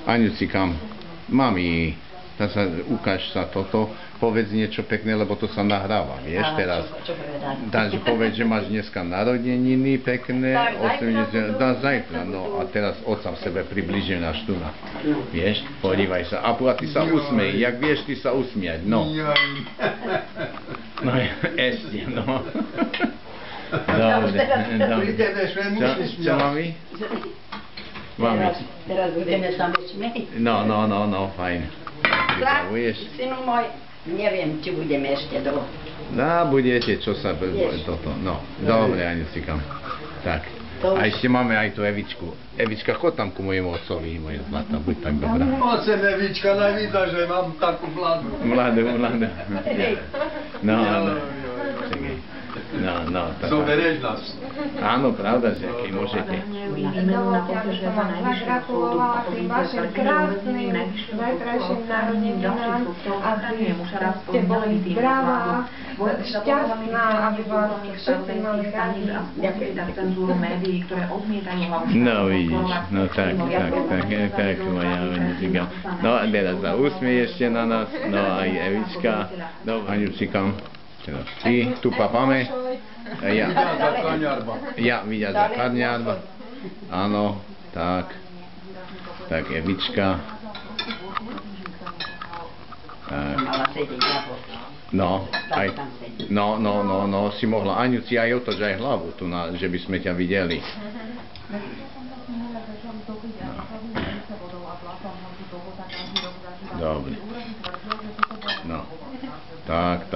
Aňuci, kam? Mami, ukáž sa toto, povedz niečo pekné, lebo to sa nahráva, vieš, teraz. Takže povedz, že máš dneska narodeniny pekné, 80, zajtra, no a teraz otca v sebe približím až tu na, vieš, podívaj sa, a ty sa usmej, jak vieš ty sa usmiať, no. No, ešte, no. Dobre, dobre. Čo, mami? Mami. Teraz budeme sa smieť. No, fajn. Pripravuješ? Synu môj, neviem, či budeme ešte dlho. Budete, čo sa... toto, no. Dobre, Aňucika. Tak. A ešte máme aj tú Evičku. Evička, chod tam ku mojemu otcovi, moja zlatá, buď tak dobrá. Ocem Evička, najvída, že mám takú mladú. Mladú. No, no. Zoberieš nás. Áno, pravda, že keď môžete. Zagratulovala tým vašim krásnym zajtrajším narodeninám a ste boli zdravá, šťastná, aby vás všetci mali rádi. No vidíš, no tak, moja Aňucika. No a teraz sa usmie ešte na nás, no aj Evička, no Aňucika. Teraz ty, tu papáme. Ja, vidia za karňarba. Áno, tak. Tak, Evička. Tak. No, aj, no, si mohla, Aňuci, aj otoč aj hlavu tu, že by sme ťa videli. Dobre. No. Tak.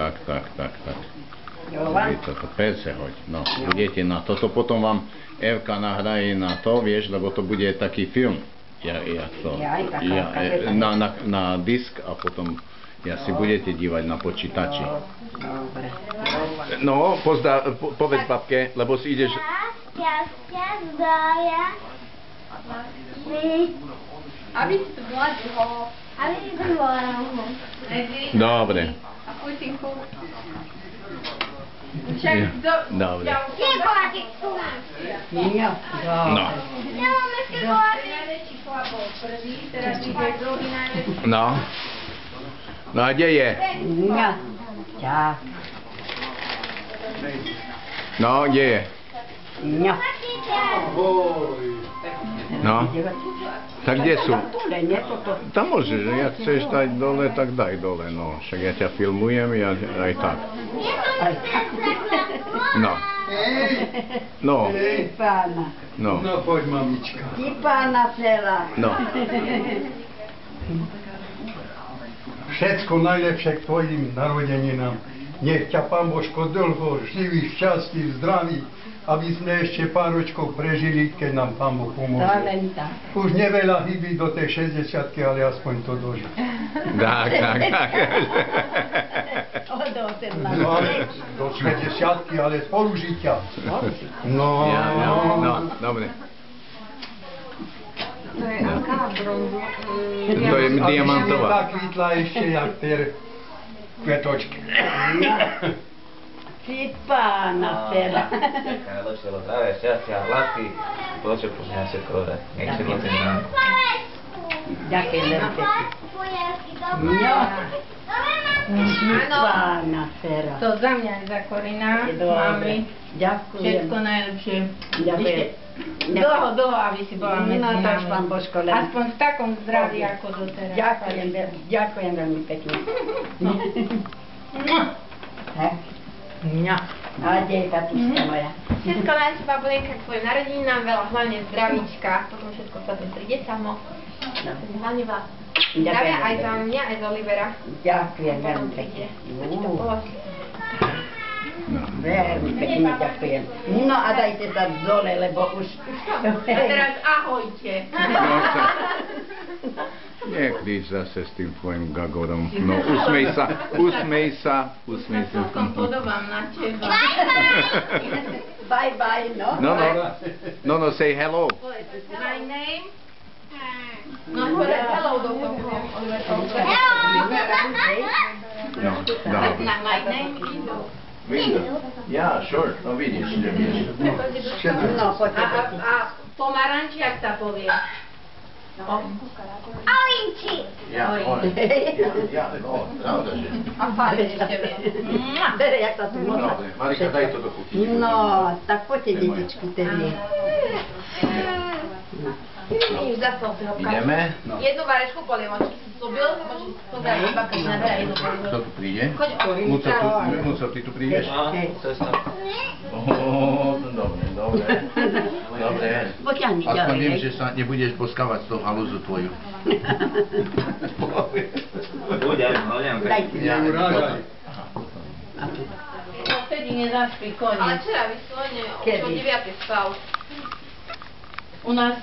Toto perse hoď. No, budete na toto, potom vám Evka nahraje na to, vieš, lebo to bude taký film. Na disk a potom si budete dívať na počítači. No, povedz babke, lebo si ideš... Šťastia, zdravia. Aby si tu bola dlho. Dobre. A putinku. Však dobre. No. No a kde je? No, kde je? No. Tak kde sú? Tam môžeš, jak chceš dať dole, tak daj dole, no. Však ja ťa filmujem, aj tak. No. No, poď, mamička. Tipána celá. No. Všetko najlepšie k tvojim narodeninám. Nech ťa Pán Božko dlho, živý, šťastný, zdravý, aby sme ešte pár ročkov prežili, keď nám Pán Boh pomôže. Už neveľa chybí do tej 60-ky, ale aspoň to dožiť. Tak. Do 60-ky, ale spolužitia. No, dobre. To je aká bronzu? To je diamantová. Tak kvítla ešte, jak tie kvetočky. Tipána celá. Najlepšie, zdravia, šťastia, lásky, Bože, požehná všetko dobré. Nech si moc nám. Ďakujem veľmi pekne. Tipána celá. To za mňa aj za Korina, mami. Ďakujem. Všetko najlepšie. Ďakujem. Dlho, aby si bola medzi No to nami. Pán Božko len. Aspoň v takom zdraví ako doteraz. Ďakujem veľmi pekne. A dejka, tuška moja. Všetko najlepšie, babulinka, k tvojim narodeninám, veľa hlavne zdravíčka, potom všetko sa to príde samo. Hlavne veľa zdravia aj za mňa, aj za Olivera. Ďakujem veľmi pekne. Veľmi pekne ďakujem. No a dajte sa dole, lebo už... A teraz ahojte. Niekdy zase s tým tvojim gagorom. No, usmej sa. Celkom podobám na teba. Bye, no. No, say hello. My name? No, povedz hello do toho. No, My name is... Ja, sure. No vidíš, že vieš. No, poďte. A pomaranč, jak sa povie? No, pravda, že. A fakt ešte vie. Tere, jak sa tu môže. Dobre, Marika, daj to do kuchyni. No, tak poďte, detičky, tedy. Už zasol si ho v kaši. Ideme? Jednu varečku polievočky si slúbil, môžeš pozerať iba keď naberá jednu Kto polievočku. tu príde? Choď Muco, ty tu prídeš? Hej. Cesta. Dobre, dobre. Dobre. Poťahni Aspoň ďalej, viem, hej. že sa nebudeš boskávať z toho halúzu tvoju. Budem. Dajte Ja, nám. Urážaj. No vtedy nezaspí Ale koniec. včera vyslovene už o Kedy? 9 spal. U nás